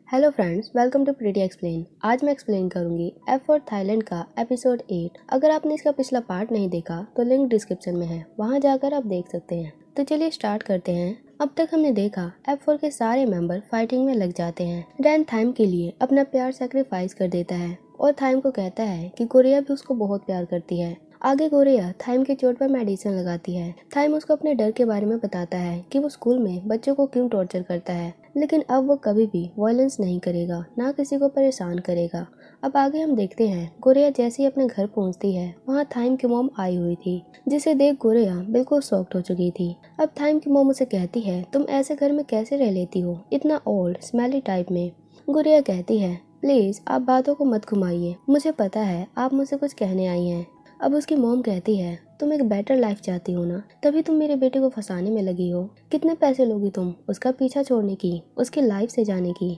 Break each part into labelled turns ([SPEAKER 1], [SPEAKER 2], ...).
[SPEAKER 1] Hello friends, welcome to pretty explain. आज मैं explain करूंगी एफ फॉर थाईलैंड का एपिसोड 8। अगर आपने इसका पिछला पार्ट नहीं देखा तो लिंक डिस्क्रिप्शन में है, वहां जाकर आप देख सकते हैं। तो चलिए स्टार्ट करते हैं। अब तक हमने देखा F4 के सारे मेंबर फाइटिंग में लग जाते हैं। रैन थाइम के लिए अपना प्यार सेक्रीफाइस कर देता है और थाइम को कहता है कि गोरिया भी उसको बहुत प्यार करती है। आगे गोरिया थाइम की चोट पर मेडिसिन लगाती है। थाइम उसको अपने डर के बारे में बताता है कि वो स्कूल में बच्चों को क्यों टॉर्चर करता है, लेकिन अब वो कभी भी वायलेंस नहीं करेगा, ना किसी को परेशान करेगा। अब आगे हम देखते हैं गोरिया जैसे ही अपने घर पहुंचती है, वहाँ थाइम की मॉम आई हुई थी, जिसे देख गोरिया बिल्कुल शॉक्ड हो चुकी थी। अब थाइम की मॉम उसे कहती है, तुम ऐसे घर में कैसे रह लेती हो, इतना ओल्ड स्मेली टाइप में। गोरिया कहती है, प्लीज आप बातों को मत घुमाइए, मुझे पता है आप मुझसे कुछ कहने आई हैं। अब उसकी मॉम कहती है, तुम एक बेटर लाइफ चाहती हो ना, तभी तुम मेरे बेटे को फंसाने में लगी हो। कितने पैसे लोगी तुम उसका पीछा छोड़ने की, उसकी लाइफ से जाने की।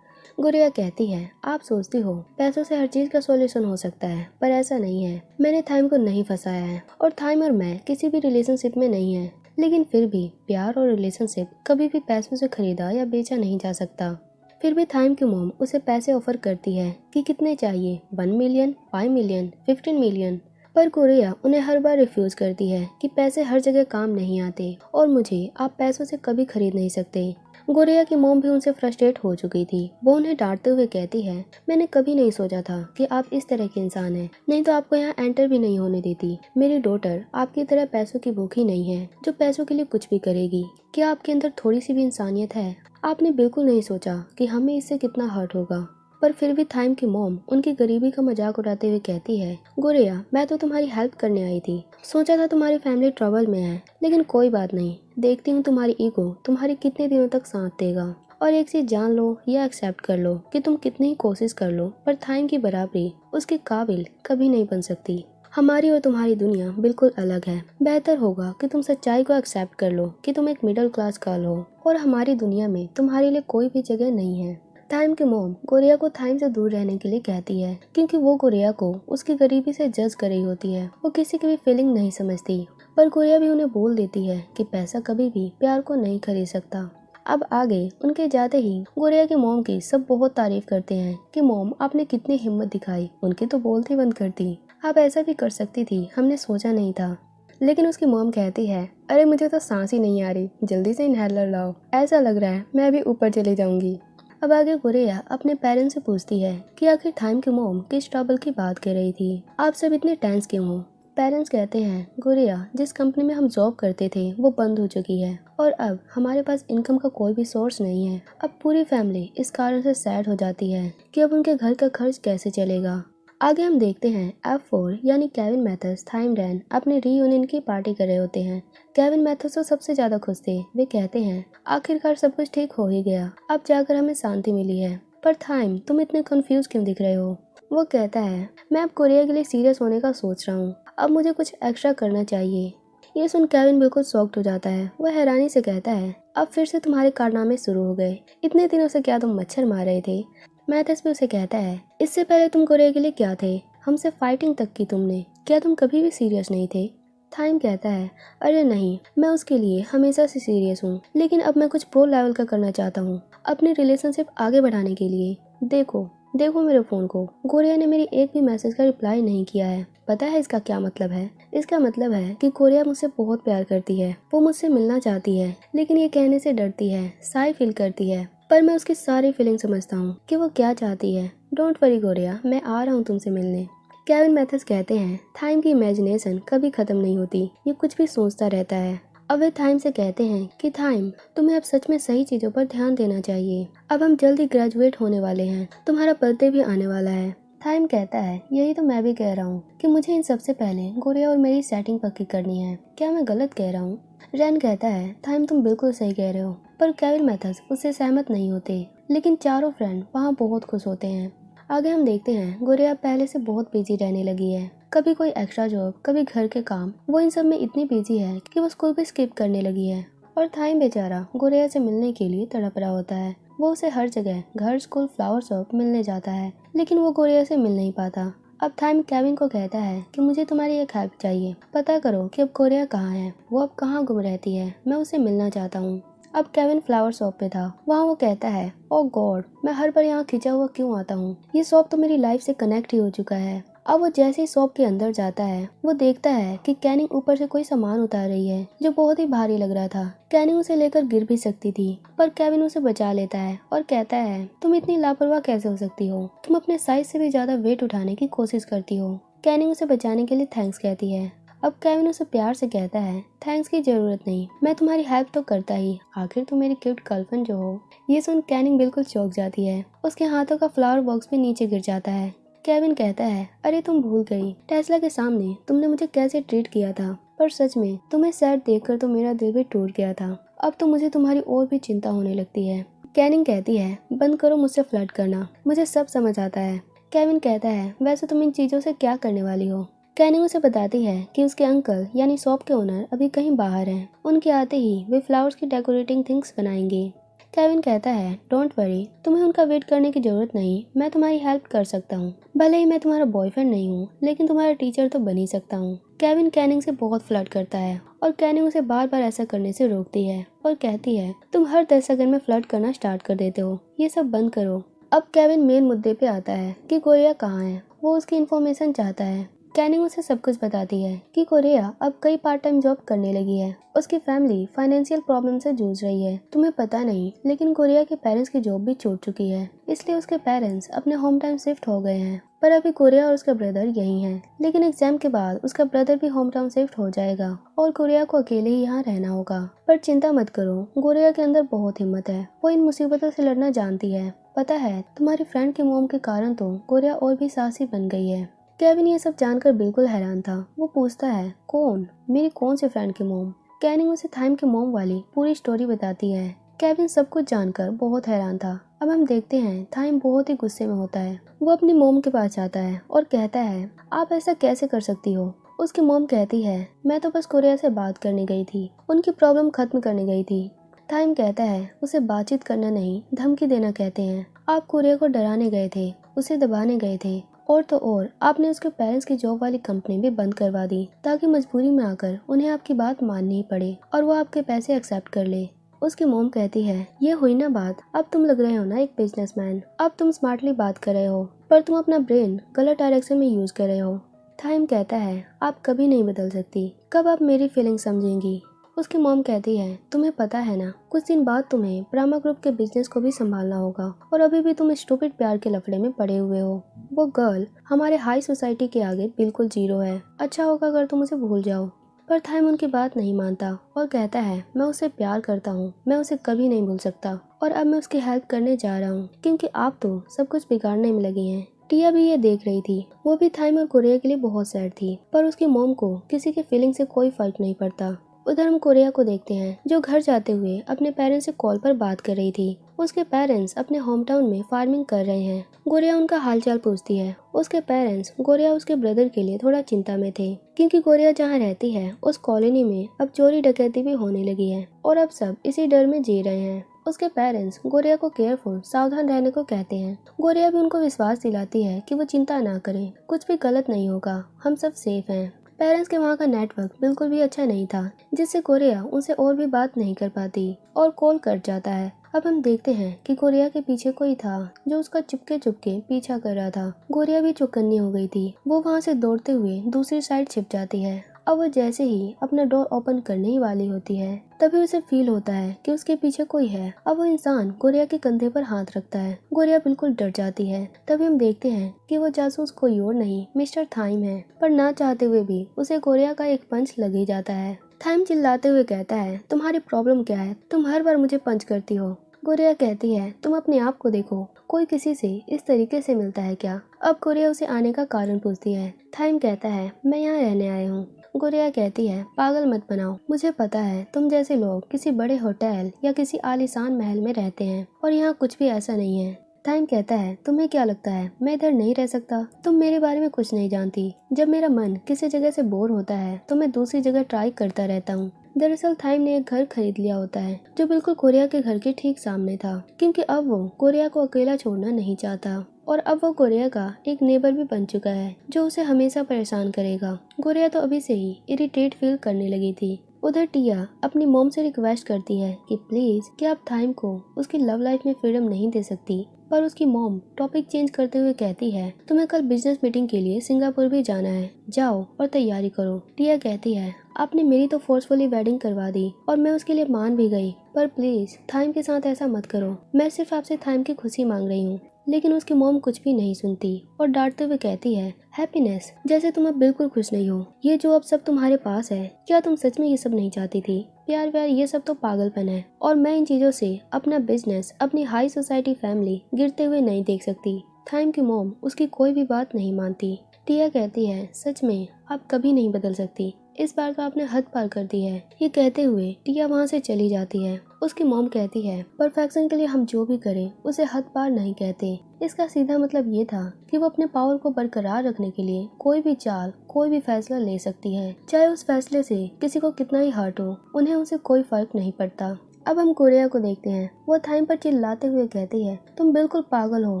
[SPEAKER 1] गुड़िया कहती है, आप सोचती हो पैसों से हर चीज का सॉल्यूशन हो सकता है, पर ऐसा नहीं है। मैंने थाइम को नहीं फंसाया है और थाइम और मैं किसी भी रिलेशनशिप में नहीं है, लेकिन फिर भी प्यार और रिलेशनशिप कभी भी पैसों से खरीदा या बेचा नहीं जा सकता। फिर भी थाइम की मॉम उसे पैसे ऑफर करती है कि कितने चाहिए, 1 मिलियन, 5 मिलियन, 15 मिलियन। पर कोरिया उन्हें हर बार रिफ्यूज करती है कि पैसे हर जगह काम नहीं आते और मुझे आप पैसों से कभी खरीद नहीं सकते। गोरिया की मॉम भी उनसे फ्रस्ट्रेट हो चुकी थी। वो उन्हें डांटते हुए कहती है, मैंने कभी नहीं सोचा था कि आप इस तरह के इंसान हैं, नहीं तो आपको यहाँ एंटर भी नहीं होने देती। मेरी डॉटर आपकी तरह पैसों की भूखी नहीं है जो पैसों के लिए कुछ भी करेगी। क्या आपके अंदर थोड़ी सी भी इंसानियत है? आपने बिल्कुल नहीं सोचा कि हमें इससे कितना हर्ट होगा। पर फिर भी थाइम की मॉम उनकी गरीबी का मजाक उड़ाते हुए कहती है, गोरिया मैं तो तुम्हारी हेल्प करने आई थी, सोचा था तुम्हारी फैमिली ट्रबल में है, लेकिन कोई बात नहीं, देखती हूँ तुम्हारी ईगो तुम्हारी कितने दिनों तक साथ देगा। और एक चीज जान लो या एक्सेप्ट कर लो कि तुम कितनी ही कोशिश कर लो, पर थाइम की बराबरी उसके काबिल कभी नहीं बन सकती। हमारी और तुम्हारी दुनिया बिल्कुल अलग है। बेहतर होगा कि तुम सच्चाई को एक्सेप्ट कर लो कि तुम एक मिडिल क्लास गर्ल हो और हमारी दुनिया में तुम्हारे लिए कोई भी जगह नहीं है। थाइम की मॉम गोरिया को थाइम से दूर रहने के लिए कहती है, क्योंकि वो गोरिया को उसकी गरीबी से जज कर रही होती है। वो किसी की भी फीलिंग नहीं समझती। पर गोरिया भी उन्हें बोल देती है कि पैसा कभी भी प्यार को नहीं खरीद सकता। अब आगे उनके जाते ही गोरिया की मॉम की सब बहुत तारीफ करते हैं कि मॉम आपने कितनी हिम्मत दिखाई, उनकी तो बोलती बंद कर दी। आप ऐसा भी कर सकती थी, हमने सोचा नहीं था। लेकिन उसकी मॉम कहती है, अरे मुझे तो सांस ही नहीं आ रही, जल्दी से इनहेलर लाओ, ऐसा लग रहा है मैं अभी ऊपर चली जाऊंगी। अब आगे गोरिया अपने पेरेंट्स से पूछती है कि आखिर थाइम की मॉम किस ट्रबल की बात कर रही थी, आप सब इतने टेंस क्यों हो। पेरेंट्स कहते हैं, गोरिया जिस कंपनी में हम जॉब करते थे वो बंद हो चुकी है और अब हमारे पास इनकम का कोई भी सोर्स नहीं है। अब पूरी फैमिली इस कारण से सैड हो जाती है कि अब उनके घर का खर्च कैसे चलेगा। आगे हम देखते हैं F4 यानी केविन मैथर्स थाइम रैन अपने रीयूनियन की पार्टी कर रहे होते हैं। केविन मैथर्स तो सबसे ज्यादा खुश थे। वे कहते हैं, आखिरकार सब कुछ ठीक हो ही गया, अब जाकर हमें शांति मिली है। पर थाइम तुम इतने कंफ्यूज क्यों दिख रहे हो? वो कहता है, मैं अब कोरिया के लिए सीरियस होने का सोच रहा हूँ, अब मुझे कुछ एक्स्ट्रा करना चाहिए। ये सुन केविन बिल्कुल शॉक्ड हो जाता है। वह हैरानी से कहता है, अब फिर से तुम्हारे कारनामे शुरू हो गए, इतने दिनों से क्या तुम मच्छर मार रहे थे? मैथस भी उसे कहता है, इससे पहले तुम कोरिया के लिए क्या थे, हमसे फाइटिंग तक की तुमने, क्या तुम कभी भी सीरियस नहीं थे? थाइम कहता है, अरे नहीं, मैं उसके लिए हमेशा से सीरियस हूँ, लेकिन अब मैं कुछ प्रो लेवल का करना चाहता हूँ अपनी रिलेशनशिप आगे बढ़ाने के लिए। देखो देखो मेरे फोन को, गोरिया ने मेरी एक भी मैसेज का रिप्लाई नहीं किया है। पता है इसका क्या मतलब है? इसका मतलब है कि कोरिया मुझसे बहुत प्यार करती है, वो मुझसे मिलना चाहती है, लेकिन ये कहने से डरती है, साई फील करती है। पर मैं उसकी सारी फीलिंग समझता हूँ कि वो क्या चाहती है। डोंट वरी गोरिया, मैं आ रहा हूँ तुमसे मिलने। केविन मैथर्स कहते हैं, थाइम की इमेजिनेशन कभी खत्म नहीं होती, ये कुछ भी सोचता रहता है। अब वे थाइम से कहते हैं कि थाइम तुम्हें अब सच में सही चीजों पर ध्यान देना चाहिए, अब हम जल्दी ग्रेजुएट होने वाले हैं, तुम्हारा बर्थडे भी आने वाला है। थाइम कहता है, यही तो मैं भी कह रहा हूँ कि मुझे इन सबसे पहले गोरिया और मेरी सेटिंग पक्की करनी है, क्या मैं गलत कह रहा हूँ? रैन कहता है, थाइम तुम बिल्कुल सही कह रहे हो। पर केविन मैथर्स उससे सहमत नहीं होते, लेकिन चारों फ्रेंड वहाँ बहुत खुश होते हैं। आगे हम देखते हैं गोरिया पहले से बहुत बिजी रहने लगी है, कभी कोई एक्स्ट्रा जॉब, कभी घर के काम, वो इन सब में इतनी बिजी है कि वो स्कूल भी स्किप करने लगी है। और थाइम बेचारा गोरिया से मिलने के लिए तड़प रहा होता है। वो उसे हर जगह, घर, स्कूल, फ्लावर शॉप मिलने जाता है, लेकिन वो गोरिया से मिल नहीं पाता। अब थाइम केविन को कहता है कि मुझे तुम्हारी एक हेल्प चाहिए, पता करो कि अब गोरिया कहाँ है, वो अब कहाँ गुम रहती है, मैं उसे मिलना चाहता हूँ। अब केविन फ्लावर शॉप पे था। वहाँ वो कहता है, ओ गॉड, मैं हर बार यहाँ खिंचा हुआ क्यों आता हूँ, ये शॉप तो मेरी लाइफ से कनेक्ट ही हो चुका है। अब वो जैसे ही शॉप के अंदर जाता है वो देखता है कि कैनिंग ऊपर से कोई सामान उतार रही है जो बहुत ही भारी लग रहा था। कैनिंग उसे लेकर गिर भी सकती थी, पर केविन उसे बचा लेता है और कहता है, तुम इतनी लापरवाह कैसे हो सकती हो, तुम अपने साइज से भी ज्यादा वेट उठाने की कोशिश करती हो। कैनिंग उसे बचाने के लिए थैंक्स कहती है। अब केविन उसे प्यार से कहता है, थैंक्स की जरूरत नहीं, मैं तुम्हारी हेल्प तो करता ही, आखिर तुम मेरी क्यूट गर्लफ्रेंड जो हो। ये सुन कैनिंग बिल्कुल चौंक जाती है। उसके हाथों का फ्लावर बॉक्स भी नीचे गिर जाता है। केविन कहता है, अरे तुम भूल गई, टेस्ला के सामने तुमने मुझे कैसे ट्रीट किया था, पर सच में तुम्हें सैड देखकर तो मेरा दिल भी टूट गया था। अब तो मुझे तुम्हारी और भी चिंता होने लगती है। कैनिंग कहती है, बंद करो मुझसे फ्लर्ट करना, मुझे सब समझ आता है। केविन कहता है, वैसे तुम इन चीजों से क्या करने वाली हो। कैनिंग उसे बताती है कि उसके अंकल यानी शॉप के ओनर अभी कहीं बाहर हैं। उनके आते ही वे फ्लावर्स की डेकोरेटिंग थिंग्स बनाएंगे। केविन कहता है, डोंट वरी, तुम्हें उनका वेट करने की जरूरत नहीं, मैं तुम्हारी हेल्प कर सकता हूँ। भले ही मैं तुम्हारा बॉयफ्रेंड नहीं हूँ, लेकिन तुम्हारा टीचर तो बन ही सकता हूँ। केविन कैनिंग से बहुत फ्लर्ट करता है और कैनिंग उसे बार बार ऐसा करने से रोकती है और कहती है, तुम हर 10 सेकंड में फ्लर्ट करना स्टार्ट कर देते हो, ये सब बंद करो। अब केविन मेन मुद्दे पे आता है कि कोरिया कहाँ है। वो उसकी इन्फॉर्मेशन चाहता है। कैनिंग उसे सब कुछ बताती है कि कोरिया अब कई पार्ट टाइम जॉब करने लगी है। उसकी फैमिली फाइनेंशियल प्रॉब्लम से जूझ रही है। तुम्हें पता नहीं, लेकिन कोरिया के पेरेंट्स की जॉब भी छूट चुकी है, इसलिए उसके पेरेंट्स अपने होम टाउन शिफ्ट हो गए हैं। पर अभी कोरिया और उसका ब्रदर यहीं हैं। लेकिन एग्जाम के बाद उसका ब्रदर भी होम टाउन शिफ्ट हो जाएगा और कोरिया को अकेले ही यहाँ रहना होगा। पर चिंता मत करो, कोरिया के अंदर बहुत हिम्मत है, वो इन मुसीबतों से लड़ना जानती है। पता है, तुम्हारी फ्रेंड की मोम के कारण तो कोरिया और भी साहसी बन गई है। केविन ये सब जानकर बिल्कुल हैरान था। वो पूछता है, कौन, मेरी कौन सी फ्रेंड की मोम। कैनिंग उसे थाइम की मोम वाली पूरी स्टोरी बताती है। केविन सब कुछ जानकर बहुत हैरान था। अब हम देखते हैं थाइम बहुत ही गुस्से में होता है। वो अपनी मोम के पास जाता है और कहता है, आप ऐसा कैसे कर सकती हो। उसकी मोम कहती है, मैं तो बस कोरिया से बात करने गई थी, उनकी प्रॉब्लम खत्म करने गई थी। थाइम कहता है, उसे बातचीत करना नहीं, धमकी देना कहते हैं। आप कोरिया को डराने गए थे, उसे दबाने गए थे, और तो और आपने उसके पेरेंट्स की जॉब वाली कंपनी भी बंद करवा दी, ताकि मजबूरी में आकर उन्हें आपकी बात माननी ही पड़े और वो आपके पैसे एक्सेप्ट कर ले। उसकी मोम कहती है, ये हुई ना बात, अब तुम लग रहे हो ना एक बिजनेसमैन, अब तुम स्मार्टली बात कर रहे हो, पर तुम अपना ब्रेन गलत डायरेक्शन में यूज कर रहे हो। थाइम कहता है, आप कभी नहीं बदल सकती, कब आप मेरी फीलिंग समझेंगी। उसकी मॉम कहती है, तुम्हें पता है ना, कुछ दिन बाद तुम्हें ब्राह्मा ग्रुप के बिजनेस को भी संभालना होगा और अभी भी तुम स्टूपिड प्यार के लफड़े में पड़े हुए हो। वो गर्ल हमारे हाई सोसाइटी के आगे बिल्कुल जीरो है, अच्छा होगा अगर तुम उसे भूल जाओ। पर थाइम उनकी बात नहीं मानता और कहता है, मैं उसे प्यार करता हूँ, मैं उसे कभी नहीं भूल सकता और अब मैं उसकी हेल्प करने जा रहा हूँ, क्योंकि आप तो सब कुछ बिगाड़ने में लगी हैं। टिया भी ये देख रही थी। वो भी थाइम और कोरिया के लिए बहुत सैड थी, पर उसकी मॉम को किसी के फीलिंग से कोई फर्क नहीं पड़ता। उधर हम कोरिया को देखते हैं, जो घर जाते हुए अपने पेरेंट्स से कॉल पर बात कर रही थी। उसके पेरेंट्स अपने होम टाउन में फार्मिंग कर रहे हैं। गोरिया उनका हालचाल पूछती है। उसके पेरेंट्स गोरिया उसके ब्रदर के लिए थोड़ा चिंता में थे, क्योंकि गोरिया जहाँ रहती है उस कॉलोनी में अब चोरी डकैती भी होने लगी है और अब सब इसी डर में जी रहे हैं। उसके पेरेंट्स गोरिया को केयरफुल, सावधान रहने को कहते हैं। गोरिया भी उनको विश्वास दिलाती है कि वो चिंता ना करें, कुछ भी गलत नहीं होगा, हम सब सेफ हैं। पेरेंट्स के वहाँ का नेटवर्क बिल्कुल भी अच्छा नहीं था, जिससे कोरिया उनसे और भी बात नहीं कर पाती और कॉल कट जाता है। अब हम देखते हैं कि कोरिया के पीछे कोई था जो उसका चुपके चुपके पीछा कर रहा था। गोरिया भी चौकन्नी हो गई थी। वो वहाँ से दौड़ते हुए दूसरी साइड छिप जाती है। अब वो जैसे ही अपना डोर ओपन करने ही वाली होती है, तभी उसे फील होता है कि उसके पीछे कोई है। अब वो इंसान गोरिया के कंधे पर हाथ रखता है। गोरिया बिल्कुल डर जाती है। तभी हम देखते हैं कि वो जासूस कोई और नहीं, मिस्टर थाइम है। पर ना चाहते हुए भी उसे गोरिया का एक पंच लग ही जाता है। थाइम चिल्लाते हुए कहता है, तुम्हारी प्रॉब्लम क्या है, तुम हर बार मुझे पंच करती हो। गोरिया कहती है, तुम अपने आप को देखो, कोई किसी से इस तरीके से मिलता है क्या। अब गोरिया उसे आने का कारण पूछती है। थाइम कहता है, मैं यहाँ रहने आया हूँ। गोरिया कहती है, पागल मत बनाओ, मुझे पता है तुम जैसे लोग किसी बड़े होटल या किसी आलीशान महल में रहते हैं और यहाँ कुछ भी ऐसा नहीं है। थाइम कहता है, तुम्हें क्या लगता है मैं इधर नहीं रह सकता, तुम मेरे बारे में कुछ नहीं जानती। जब मेरा मन किसी जगह से बोर होता है तो मैं दूसरी जगह ट्राई करता रहता हूँ। दरअसल थाइम ने एक घर खरीद लिया होता है जो बिल्कुल कोरिया के घर के ठीक सामने था, क्योंकि अब वो कोरिया को अकेला छोड़ना नहीं चाहता और अब वो कोरिया का एक नेबर भी बन चुका है जो उसे हमेशा परेशान करेगा। गोरिया तो अभी से ही इरिटेट फील करने लगी थी। उधर टिया अपनी मॉम से रिक्वेस्ट करती है कि प्लीज क्या आप थाइम को उसकी लव लाइफ में फ्रीडम नहीं दे सकती, पर उसकी मॉम टॉपिक चेंज करते हुए कहती है तुम्हें कल बिजनेस मीटिंग के लिए सिंगापुर भी जाना है, जाओ और तैयारी करो। टिया कहती है आपने मेरी तो फोर्सफुली वेडिंग करवा दी और मैं उसके लिए मान भी गई, पर प्लीज थाइम के साथ ऐसा मत करो, मैं सिर्फ आपसे थाइम की खुशी मांग रही हूँ। लेकिन उसकी मॉम कुछ भी नहीं सुनती और डांटते हुए कहती है हैप्पीनेस, जैसे तुम अब बिल्कुल खुश नहीं हो, ये जो अब सब तुम्हारे पास है, क्या तुम सच में ये सब नहीं चाहती थी? प्यार व्यार ये सब तो पागलपन है और मैं इन चीजों से अपना बिजनेस, अपनी हाई सोसाइटी फैमिली गिरते हुए नहीं देख सकती। थाइम की मॉम उसकी कोई भी बात नहीं मानती। टिया कहती है सच में आप कभी नहीं बदल सकती, इस बार तो आपने हद पार कर दी है। ये कहते हुए टिया वहाँ से चली जाती है। उसकी मॉम कहती है परफेक्शन के लिए हम जो भी करें उसे हद पार नहीं कहते। इसका सीधा मतलब ये था कि वो अपने पावर को बरकरार रखने के लिए कोई भी चाल, कोई भी फैसला ले सकती है, चाहे उस फैसले से किसी को कितना ही हर्ट हो, उन्हें उसे कोई फर्क नहीं पड़ता। अब हम कोरिया को देखते हैं। वो थाइम पर चिल्लाते हुए कहती है तुम बिल्कुल पागल हो,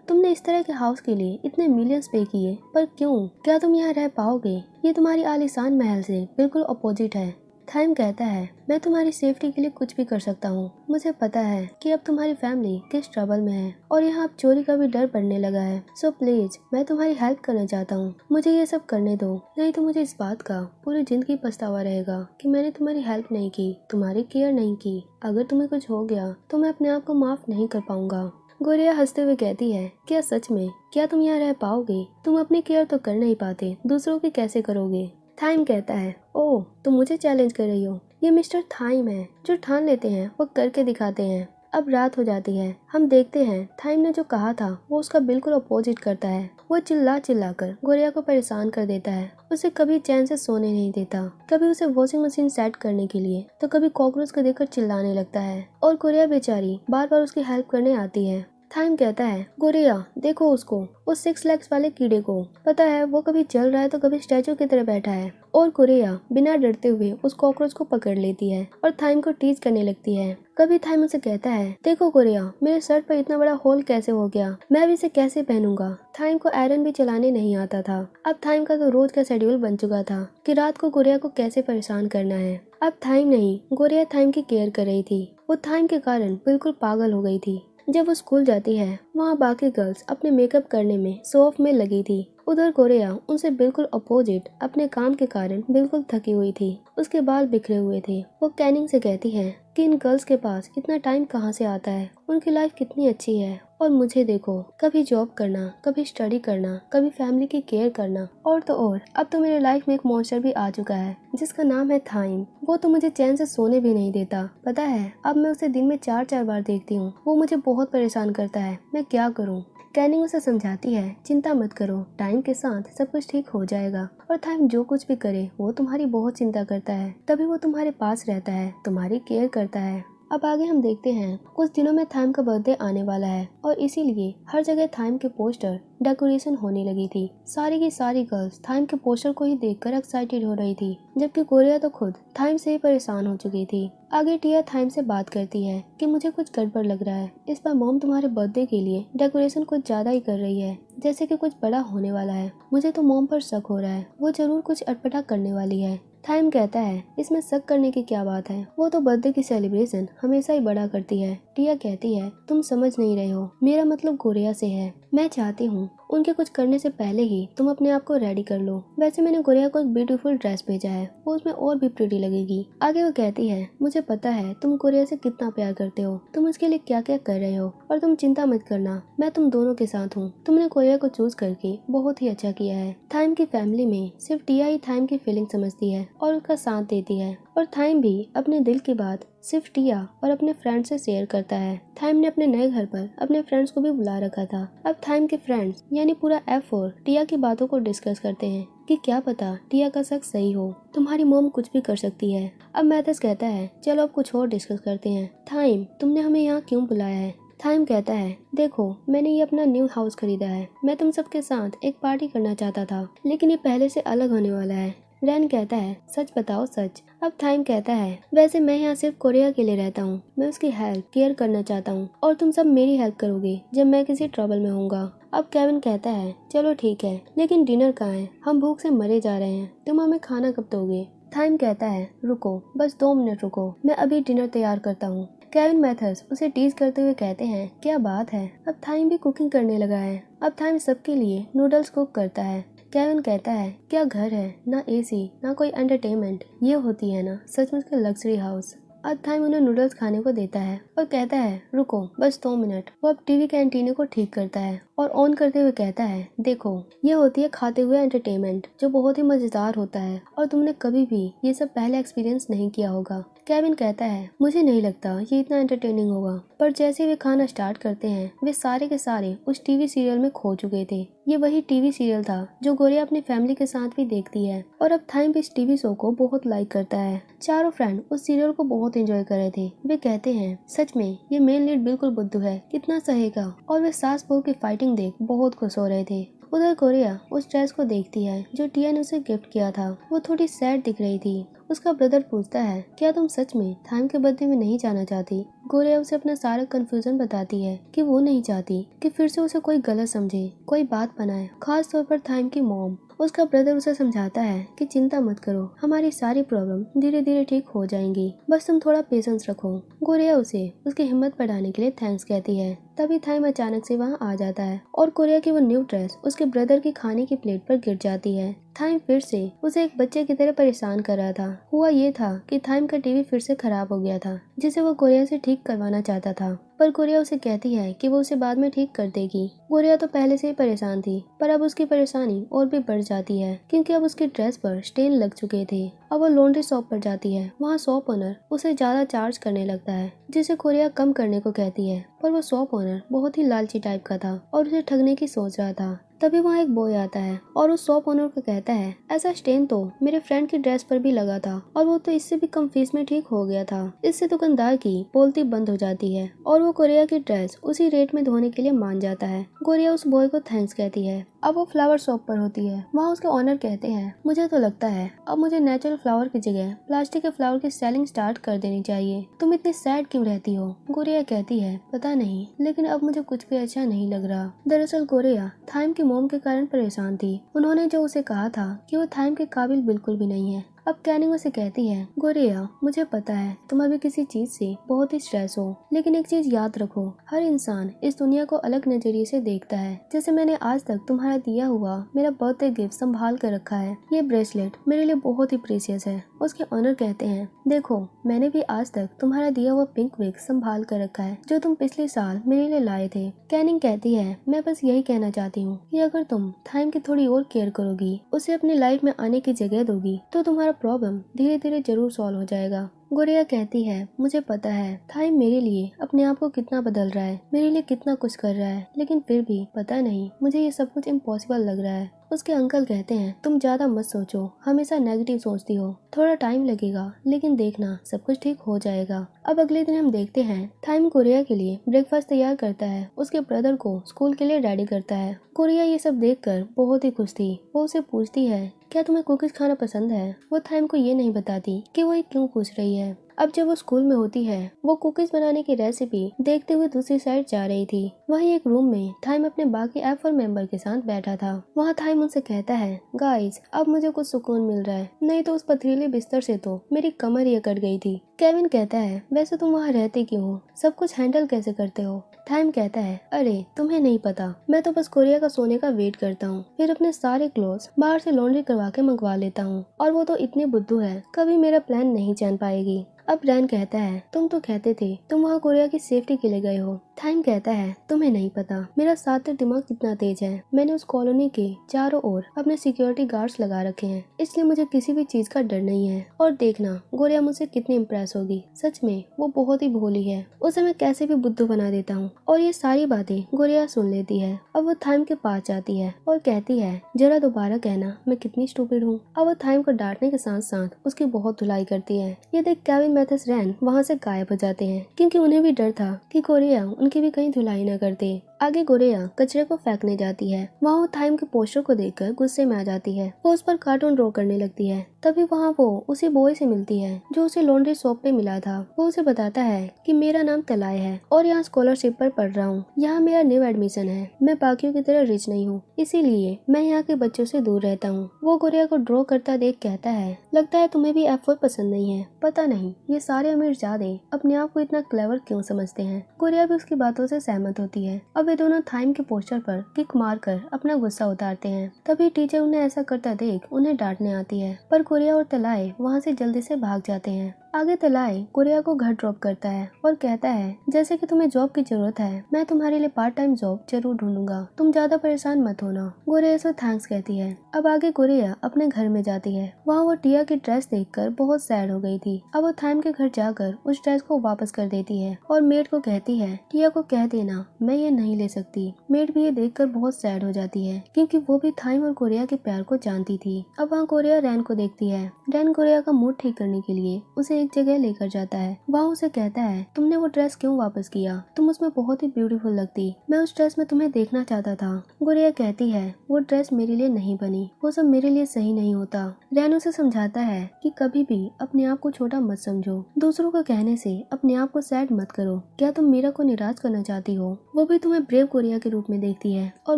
[SPEAKER 1] तुमने इस तरह के हाउस के लिए इतने मिलियंस पे किए, पर क्यों? क्या तुम यहाँ रह पाओगे? ये तुम्हारी आलीशान महल से बिल्कुल अपोजिट है। थाइम कहता है मैं तुम्हारी सेफ्टी के लिए कुछ भी कर सकता हूँ, मुझे पता है कि अब तुम्हारी फैमिली किस ट्रबल में है और यहाँ अब चोरी का भी डर बढ़ने लगा है, सो प्लीज मैं तुम्हारी हेल्प करना चाहता हूँ, मुझे ये सब करने दो, नहीं तो मुझे इस बात का पूरी जिंदगी पछतावा रहेगा कि मैंने तुम्हारी हेल्प नहीं की, तुम्हारी केयर नहीं की। अगर तुम्हें कुछ हो गया तो मैं अपने आप को माफ नहीं कर पाऊंगा। गोरिया हंसते हुए कहती है क्या सच में? क्या तुम यहाँ रह पाओगे? तुम अपनी केयर तो कर नहीं पाते, दूसरों की कैसे करोगे? थाइम कहता है ओह तुम मुझे चैलेंज कर रही हो? ये मिस्टर थाइम है, जो ठान लेते हैं वो करके दिखाते हैं। अब रात हो जाती है। हम देखते हैं थाइम ने जो कहा था वो उसका बिल्कुल अपोजिट करता है। वो चिल्ला चिल्ला कर गोरिया को परेशान कर देता है, उसे कभी चैन से सोने नहीं देता, कभी उसे वॉशिंग मशीन सेट करने के लिए तो कभी कॉकरोच को देखकर चिल्लाने लगता है और गोरिया बेचारी बार बार उसकी हेल्प करने आती है। थाइम कहता है गोरिया देखो उसको, उस 6 लेग्स वाले कीड़े को, पता है वो कभी चल रहा है तो कभी स्टैचू की तरह बैठा है। और गोरिया बिना डरते हुए उस कॉकरोच को पकड़ लेती है और थाइम को टीज करने लगती है। कभी थाइम उसे कहता है देखो गोरिया मेरे शर्ट पर इतना बड़ा होल कैसे हो गया, मैं अब इसे कैसे पहनूंगा। थाइम को आयरन भी चलाने नहीं आता था। अब थाइम का तो रोज का शेड्यूल बन चुका था कि रात को गोरिया को कैसे परेशान करना है। अब थाइम नहीं, गोरिया थाइम की केयर कर रही थी। वो थाइम के कारण बिल्कुल पागल हो गई थी। जब वो स्कूल जाती है वहाँ बाकी गर्ल्स अपने मेकअप करने में शो ऑफ में लगी थी। उधर गोरिया उनसे बिल्कुल अपोजिट अपने काम के कारण बिल्कुल थकी हुई थी, उसके बाल बिखरे हुए थे। वो कैनिंग से कहती है कि इन गर्ल्स के पास इतना टाइम कहाँ से आता है, उनकी लाइफ कितनी अच्छी है और मुझे देखो, कभी जॉब करना, कभी स्टडी करना, कभी फैमिली की केयर करना, और तो और अब तो मेरे लाइफ में एक मॉन्स्टर भी आ चुका है जिसका नाम है थाइम। वो तो मुझे चैन से सोने भी नहीं देता, पता है अब मैं उसे दिन में 4-4 बार देखती हूँ। वो मुझे बहुत परेशान करता है, मैं क्या करूँ? कैनिंग उसे समझाती है चिंता मत करो, टाइम के साथ सब कुछ ठीक हो जाएगा और थाइम जो कुछ भी करे वो तुम्हारी बहुत चिंता करता है, तभी वो तुम्हारे पास रहता है, तुम्हारी केयर करता है। अब आगे हम देखते हैं कुछ दिनों में थाइम का बर्थडे आने वाला है और इसीलिए हर जगह थाइम के पोस्टर डेकोरेशन होने लगी थी। सारी की सारी गर्ल्स थाइम के पोस्टर को ही देखकर एक्साइटेड हो रही थी, जबकि गोरिया तो खुद थाइम से ही परेशान हो चुकी थी। आगे टिया थाइम से बात करती है कि मुझे कुछ गड़बड़ लग रहा है, इस बार मॉम तुम्हारे बर्थडे के लिए डेकोरेशन कुछ ज्यादा ही कर रही है, जैसे कि कुछ बड़ा होने वाला है। मुझे तो मॉम पर शक हो रहा है, वो जरूर कुछ अटपटा करने वाली है। थाइम कहता है इसमें शक करने की क्या बात है, वो तो बर्थडे की सेलिब्रेशन हमेशा ही बड़ा करती है। टिया कहती है तुम समझ नहीं रहे हो, मेरा मतलब गोरिया से है। मैं चाहती हूँ उनके कुछ करने से पहले ही तुम अपने आप को रेडी कर लो। वैसे मैंने गोरिया को एक ब्यूटीफुल ड्रेस भेजा है, वो उसमें और भी प्रिटी लगेगी। आगे वो कहती है मुझे पता है तुम गोरिया से कितना प्यार करते हो, तुम उसके लिए क्या क्या कर रहे हो, और तुम चिंता मत करना, मैं तुम दोनों के साथ हूँ। तुमने गोरिया को चूज करके बहुत ही अच्छा किया है। थाइम की फैमिली में सिर्फ टिया ही थाइम की फीलिंग समझती है और उसका साथ देती है, और थाइम भी अपने दिल की बात सिर्फ टिया और अपने फ्रेंड से शेयर करता है। थाइम ने अपने नए घर पर अपने फ्रेंड्स को भी बुला रखा था। अब थाइम के फ्रेंड्स यानी पूरा F4 टिया की बातों को डिस्कस करते हैं कि क्या पता टिया का शक सही हो, तुम्हारी मॉम कुछ भी कर सकती है। अब मैथस कहता है चलो अब कुछ और डिस्कस करते हैं। थाइम तुमने हमें यहाँ क्यों बुलाया है? थाइम कहता है देखो मैंने ये अपना न्यू हाउस खरीदा है, मैं तुम सबके साथ एक पार्टी करना चाहता था, लेकिन ये पहले से अलग होने वाला है। रैन कहता है सच बताओ सच। अब थाइम कहता है वैसे मैं यहाँ सिर्फ कोरिया के लिए रहता हूँ, मैं उसकी हेल्प केयर करना चाहता हूँ और तुम सब मेरी हेल्प करोगे जब मैं किसी ट्रबल में होऊंगा। अब केविन कहता है चलो ठीक है, लेकिन डिनर कहाँ है, हम भूख से मरे जा रहे हैं, तुम हमें खाना कब दोगे? थाइम कहता है रुको, बस 2 मिनट रुको, मैं अभी डिनर तैयार करता हूँ। केविन मैथर्स उसे टीज करते हुए कहते हैं क्या बात है, अब थाइम भी कुकिंग करने लगा है। अब थाइम सबके लिए नूडल्स कुक करता है। केविन कहता है क्या घर है, ना एसी, ना कोई एंटरटेनमेंट, ये होती है ना सचमुच का लग्जरी हाउस। अब थाइम उन्हें नूडल्स खाने को देता है और कहता है रुको, बस 2 मिनट। वो अब टीवी के एंटीने को ठीक करता है और ऑन करते हुए कहता है देखो, ये होती है खाते हुए एंटरटेनमेंट, जो बहुत ही मजेदार होता है और तुमने कभी भी ये सब पहले एक्सपीरियंस नहीं किया होगा। केविन कहता है मुझे नहीं लगता ये इतना एंटरटेनिंग होगा। पर जैसे वे खाना स्टार्ट करते हैं वे सारे के सारे उस टीवी सीरियल में खो चुके थे। ये वही टीवी सीरियल था जो गोरिया अपनी फैमिली के साथ भी देखती है और अब थाइम भी इस टीवी शो को बहुत लाइक करता है। चारों फ्रेंड उस सीरियल को बहुत एंजॉय कर रहे थे। वे कहते हैं सच में ये मेन लीड बिल्कुल बुद्धू है, कितना सहेगा। और वे सास बहू की फाइटिंग देख बहुत खुश हो रहे थे। उधर गोरिया उस ड्रेस को देखती है जो टिया ने उसे गिफ्ट किया था। वो थोड़ी सैड दिख रही थी। उसका ब्रदर पूछता है क्या तुम सच में थाइम के बर्थडे में नहीं जाना चाहती। गोरिया उसे अपना सारा कंफ्यूजन बताती है कि वो नहीं चाहती कि फिर से उसे कोई गलत समझे, कोई बात बनाए, खास तौर पर थाइम की मॉम। उसका ब्रदर उसे समझाता है कि चिंता मत करो, हमारी सारी प्रॉब्लम धीरे धीरे ठीक हो जाएंगी, बस तुम थोड़ा पेशेंस रखो। गोरिया उसे उसकी हिम्मत बढ़ाने के लिए थैंक्स कहती है। तभी थाइम अचानक से वहाँ आ जाता है और गोरिया की वो न्यू ड्रेस उसके ब्रदर की खाने की प्लेट पर गिर जाती है। थाइम फिर से उसे एक बच्चे की तरह परेशान कर रहा था। हुआ ये था कि थाइम का टीवी फिर से खराब हो गया था जिसे वो गोरिया से ठीक करवाना चाहता था, पर गोरिया उसे कहती है कि वो उसे बाद में ठीक कर देगी। गोरिया तो पहले से ही परेशान थी, पर अब उसकी परेशानी और भी बढ़ जाती है क्योंकि अब उसकी ड्रेस पर स्टेन लग चुके थे। अब वो लॉन्ड्री शॉप पर जाती है। वहाँ शॉप ओनर उसे ज्यादा चार्ज करने लगता है जिसे गोरिया कम करने को कहती है, पर वो शॉप ओनर बहुत ही लालची टाइप का था और उसे ठगने की सोच रहा था। तभी वहाँ एक बॉय आता है और उस शॉप ओनर को कहता है ऐसा स्टेन तो मेरे फ्रेंड की ड्रेस पर भी लगा था और वो तो इससे भी कम फीस में ठीक हो गया था। इससे दुकानदार की बोलती बंद हो जाती है और वो गोरिया की ड्रेस उसी रेट में धोने के लिए मान जाता है। गोरिया उस बॉय को थैंक्स कहती है। अब वो फ्लावर शॉप पर होती है। वहाँ उसके ऑनर कहते हैं मुझे तो लगता है अब मुझे नेचुरल फ्लावर की जगह प्लास्टिक के फ्लावर की सेलिंग स्टार्ट कर देनी चाहिए। तुम इतनी सैड क्यों रहती हो। गोरिया कहती है पता नहीं, लेकिन अब मुझे कुछ भी अच्छा नहीं लग रहा। दरअसल गोरिया थाइम की मॉम के कारण परेशान थी। उन्होंने जो उसे कहा था कि वो थाइम के काबिल बिल्कुल भी नहीं है। अब कैनिंग उसे कहती है गोरिया मुझे पता है तुम अभी किसी चीज से बहुत ही स्ट्रेस हो, लेकिन एक चीज याद रखो, हर इंसान इस दुनिया को अलग नजरिए से देखता है। जैसे मैंने आज तक तुम्हारा दिया हुआ मेरा बर्थडे गिफ्ट संभाल कर रखा है। ये ब्रेसलेट मेरे लिए बहुत ही प्रीशियस है। उसके ऑनर कहते हैं देखो, मैंने भी आज तक तुम्हारा दिया हुआ पिंक विग संभाल कर रखा है जो तुम पिछले साल मेरे लिए लाए थे। कैनिंग कहती है मैं बस यही कहना चाहती हूँ कि अगर तुम थाइम की थोड़ी और केयर करोगी, उसे अपनी लाइफ में आने की जगह दोगी, तो तुम्हारा प्रॉब्लम धीरे धीरे जरूर सॉल्व हो जाएगा। गोरिया कहती है मुझे पता है थाइम मेरे लिए अपने आप को कितना बदल रहा है, मेरे लिए कितना कुछ कर रहा है, लेकिन फिर भी पता नहीं मुझे ये सब कुछ इम्पॉसिबल लग रहा है। उसके अंकल कहते हैं तुम ज्यादा मत सोचो, हमेशा नेगेटिव सोचती हो, थोड़ा टाइम लगेगा लेकिन देखना सब कुछ ठीक हो जाएगा। अब अगले दिन हम देखते हैं थाइम गोरिया के लिए ब्रेकफास्ट तैयार करता है, उसके ब्रदर को स्कूल के लिए रेडी करता है। गोरिया ये सब देखकर बहुत ही खुश थी। वो उसे पूछती है क्या तुम्हें कुकीज खाना पसंद है। वो थाइम को ये नहीं बताती कि वो ये क्यों पूछ रही है। अब जब वो स्कूल में होती है वो कुकीज बनाने की रेसिपी देखते हुए दूसरी साइड जा रही थी। वहीं एक रूम में थाइम अपने बाकी F4 मेंबर के साथ बैठा था। वहाँ थाइम उनसे कहता है गाइस अब मुझे कुछ सुकून मिल रहा है, नहीं तो उस पथरीले बिस्तर से तो मेरी कमर ही अकड़ गई थी। केविन कहता है वैसे तुम वहाँ रहते क्यों हो, सब कुछ हैंडल कैसे करते हो। थाइम कहता है अरे तुम्हें नहीं पता, मैं तो बस गोरिया का सोने का वेट करता हूँ, फिर अपने सारे क्लोथ्स बाहर से लॉन्ड्री करवा के मंगवा लेता हूँ, और वो तो इतनी बुद्धू है कभी मेरा प्लान नहीं जान पाएगी। अब रैन कहता है तुम तो कहते थे तुम वहाँ गोरिया की सेफ्टी के लिए गए हो। थाइम कहता है तुम्हें नहीं पता मेरा सात्विक दिमाग कितना तेज है, मैंने उस कॉलोनी के चारों ओर अपने सिक्योरिटी गार्ड्स लगा रखे हैं, इसलिए मुझे किसी भी चीज का डर नहीं है। और देखना गोरिया मुझसे कितनी इम्प्रेस होगी, सच में वो बहुत ही भोली है, उसे मैं कैसे भी बुद्धू बना देता हूँ। और ये सारी बातें गोरिया सुन लेती है। अब वो थाइम के पास जाती है और कहती है जरा दोबारा कहना मैं कितनी स्टूपिड हूँ। अब वो थाइम को डांटने के साथ साथ उसकी बहुत धुलाई करती है। ये देख केविन मैथर्स रैन वहाँ से गायब हो जाते हैं क्योंकि उन्हें भी डर था कि गोरिया उनकी भी कहीं धुलाई न कर दे। आगे गोरेया कचरे को फेंकने जाती है। वहाँ वो थाइम के पोस्टर को देखकर गुस्से में आ जाती है। वो उस पर कार्टून ड्रॉ करने लगती है। तभी वहाँ वो उसी बॉय से मिलती है जो उसे लॉन्ड्री शॉप पे मिला था। वो उसे बताता है कि मेरा नाम तलाय है और यहाँ स्कॉलरशिप पर पढ़ रहा हूँ। यहाँ मेरा न्यू एडमिशन है। मैं बाकियों की तरह रिच नहीं हूँ, इसीलिए मैं यहाँ के बच्चों से दूर रहता हूँ। वो गोरेया को ड्रॉ करता देख कहता है, लगता है तुम्हें भी F4 पसंद नहीं है। पता नहीं ये सारे अमीरजादे अपने आप को इतना क्लेवर क्यों समझते हैं। गोरेया भी उसकी बातों से सहमत होती है। अब वे दोनों थाइम के पोस्टर पर किक मारकर अपना गुस्सा उतारते हैं। तभी टीचर उन्हें ऐसा करता देख उन्हें डांटने आती है, पर गोरेया और तलाय वहाँ से जल्दी से भाग जाते हैं। आगे तलाय गोरेया को घर ड्रॉप करता है और कहता है, जैसे कि तुम्हें जॉब की जरूरत है, मैं तुम्हारे लिए पार्ट टाइम जॉब जरूर ढूंढूंगा। तुम ज्यादा परेशान मत होना। गोरेया से थैंक्स कहती है। अब आगे गोरेया अपने घर में जाती है। वहाँ वो टिया की ड्रेस देखकर बहुत सैड हो गई थी। अब वो थाइम के घर जाकर उस ड्रेस को वापस कर देती है और मेड को कहती है, टिया को कह देना मैं ये नहीं ले सकती। मेड भी ये देखकर बहुत सैड हो जाती है, क्योंकि वो भी थाइम और गोरेया के प्यार को जानती थी। अब वहाँ गोरेया रैन को देखती है। रैन गोरेया का मूड ठीक करने के लिए उसे एक जगह लेकर जाता है। वहाँ उसे कहता है, तुमने वो ड्रेस क्यों वापस किया? तुम उसमें बहुत ही ब्यूटीफुल लगती। मैं उस ड्रेस में तुम्हें देखना चाहता था। गोरेया कहती है, वो ड्रेस मेरे लिए नहीं बनी, वो सब मेरे लिए सही नहीं होता। रैन उसे समझाता है कि कभी भी अपने आप को छोटा मत समझो, दूसरों को कहने से अपने आप को सैड मत करो। क्या तुम मीरा को निराश करना चाहती हो? वो भी तुम्हें ब्रेव गोरेया के रूप में देखती है और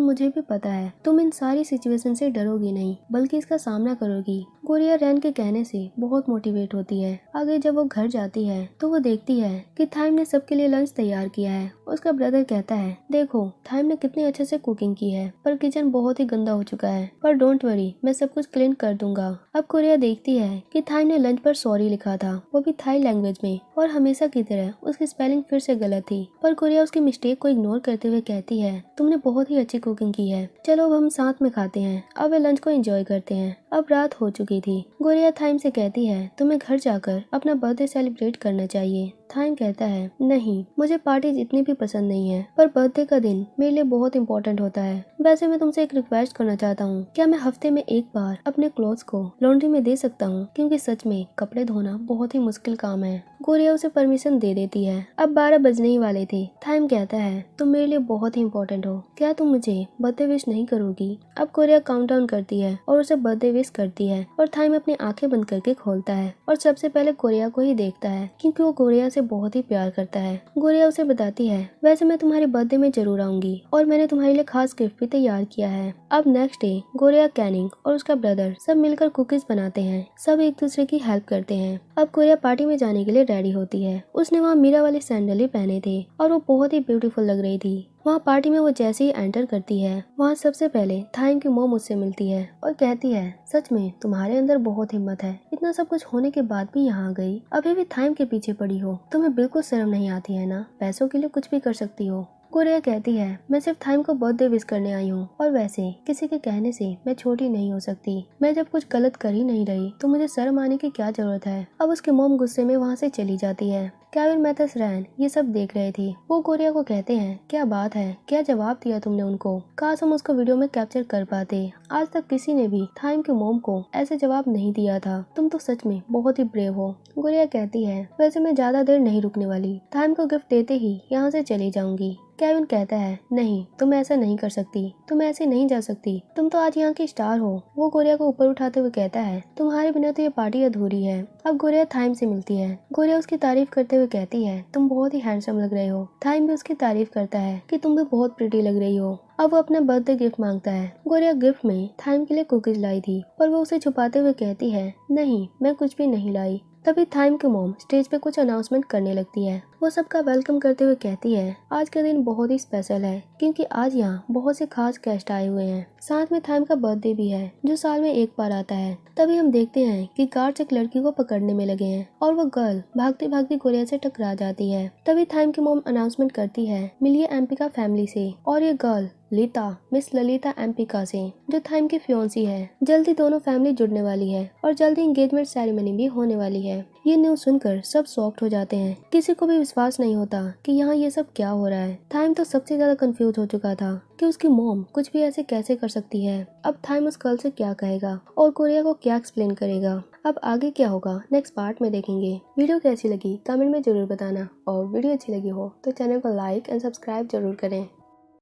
[SPEAKER 1] मुझे भी पता है तुम इन सारी सिचुएशन से डरोगी नहीं, बल्कि इसका सामना करोगी। गोरेया रैन के कहने से बहुत मोटिवेट होती है। आगे जब वो घर जाती है तो वो देखती है कि थाइम ने सबके लिए लंच तैयार किया है। उसका ब्रदर कहता है, देखो थाइम ने कितने अच्छे से कुकिंग की है, पर किचन बहुत ही गंदा हो चुका है, पर डोंट वरी, मैं सब कुछ क्लीन कर दूंगा। अब गोरेया देखती है कि थाइम ने लंच पर सॉरी लिखा था, वो भी थाई लैंग्वेज में, और हमेशा की तरह उसकी स्पेलिंग फिर से गलत थी। पर गोरेया उसकी मिस्टेक को इग्नोर करते हुए कहती है, तुमने बहुत ही अच्छी कुकिंग की है, चलो अब हम साथ में खाते हैं। अब वे लंच को एंजॉय करते हैं। अब रात हो चुकी थी। गोरेया थाइम से कहती है, तुम्हें घर जाकर अपना बर्थडे सेलिब्रेट करना चाहिए। थाइम कहता है, नहीं, मुझे पार्टीज इतनी भी पसंद नहीं है, पर बर्थडे का दिन मेरे लिए बहुत इंपॉर्टेंट होता है। वैसे मैं तुमसे एक रिक्वेस्ट करना चाहता हूँ, क्या मैं हफ्ते में एक बार अपने क्लोथ्स को लॉन्ड्री में दे सकता हूँ, क्योंकि सच में कपड़े धोना बहुत ही मुश्किल काम है। गोरेया उसे परमिशन दे देती है। अब 12 बजने ही वाले थे। थाइम कहता है, तुम मेरे लिए बहुत ही इंपॉर्टेंट हो, क्या तुम मुझे बर्थडे विश नहीं करोगी? अब गोरेया काउंटडाउन करती है और उसे बर्थडे विश करती है, और थाइम अपनी आंखें बंद करके खोलता है और सबसे पहले गोरेया को ही देखता है, क्योंकि वो गोरेया से बहुत ही प्यार करता है। गोरेया उसे बताती है, वैसे मैं तुम्हारे बर्थडे में जरूर आऊंगी और मैंने तुम्हारे लिए खास गिफ्ट भी तैयार किया है। अब नेक्स्ट डे गोरेया, कैनिंग और उसका ब्रदर सब मिलकर कुकीज बनाते हैं। सब एक दूसरे की हेल्प करते हैं। अब गोरेया पार्टी में जाने के लिए रेडी होती है। उसने वहाँ मीरा वाले सैंडल ही पहने थे और वो बहुत ही ब्यूटीफुल लग रही थी। वहाँ पार्टी में वो जैसे ही एंटर करती है, वहाँ सबसे पहले थाइम की मॉम उससे मिलती है और कहती है, सच में तुम्हारे अंदर बहुत हिम्मत है, इतना सब कुछ होने के बाद भी यहाँ आ गई, अभी भी थाइम के पीछे पड़ी हो, तुम्हें बिल्कुल शर्म नहीं आती है ना? पैसों के लिए कुछ भी कर सकती हो। गोरेया कहती है, मैं सिर्फ थाइम को बर्थडे विश करने आई हूँ, और वैसे किसी के कहने से मैं छोटी नहीं हो सकती। मैं जब कुछ गलत कर ही नहीं रही तो मुझे शर्म आने की क्या जरूरत है। अब उसकी मॉम गुस्से में वहाँ से चली जाती है। केविन, मैथस, रैन ये सब देख रहे थे। वो गोरेया को कहते हैं, क्या बात है, क्या जवाब दिया तुमने उनको? काश हम उसको वीडियो में कैप्चर कर पाते। आज तक किसी ने भी थाइम की मॉम को ऐसे जवाब नहीं दिया था। तुम तो सच में बहुत ही ब्रेव हो। गोरेया कहती है, वैसे मैं ज्यादा देर नहीं रुकने वाली, थाइम को गिफ्ट देते ही यहाँ से चली जाऊंगी। केविन कहता है, नहीं, तुम ऐसा नहीं कर सकती, तुम ऐसे नहीं जा सकती, तुम तो आज यहाँ की स्टार हो। वो गोरेया को ऊपर उठाते हुए कहता है, तुम्हारे बिना तो ये पार्टी अधूरी है। अब गोरेया थाइम से मिलती है। गोरेया उसकी तारीफ करते हुए कहती है, तुम बहुत ही हैंडसम लग रहे हो। थाइम भी उसकी तारीफ करता है कि तुम भी बहुत प्रिटी लग रही हो। अब वो अपना बर्थडे गिफ्ट मांगता है। गोरेया गिफ्ट में थाइम के लिए कुकीज लाई थी, पर वो उसे छुपाते हुए कहती है, नहीं, मैं कुछ भी नहीं लाई। तभी थाइम की मॉम स्टेज पे कुछ अनाउंसमेंट करने लगती है। वो सबका वेलकम करते हुए कहती है, आज का दिन बहुत ही स्पेशल है, क्योंकि आज यहाँ बहुत से खास गेस्ट आए हुए हैं। साथ में थाइम का बर्थडे भी है, जो साल में एक बार आता है। तभी हम देखते हैं कि गार्ड्स एक लड़की को पकड़ने में लगे हैं और वो गर्ल भागती भागती गोरेया से टकरा जाती है। तभी थाइम की मॉम अनाउंसमेंट करती है, मिलिए एम्पिका फैमिली से, और ये गर्ल लीता, मिस ललिता एम्पिका से, जो थाइम की फियोंसी है। जल्दी दोनों फैमिली जुड़ने वाली है और जल्दी एंगेजमेंट सेरेमनी भी होने वाली है। ये न्यूज सुनकर सब शॉक्ड हो जाते हैं। किसी को भी विश्वास नहीं होता कि यहाँ ये सब क्या हो रहा है। थाइम तो सबसे ज्यादा कंफ्यूज हो चुका था कि उसकी मॉम कुछ भी ऐसे कैसे कर सकती है। अब थाइम उस गर्ल से क्या कहेगा और गोरेया को क्या एक्सप्लेन करेगा। अब आगे क्या होगा नेक्स्ट पार्ट में देखेंगे। वीडियो कैसी लगी कमेंट में जरूर बताना, और वीडियो अच्छी लगी हो तो चैनल को लाइक एंड सब्सक्राइब जरूर करें।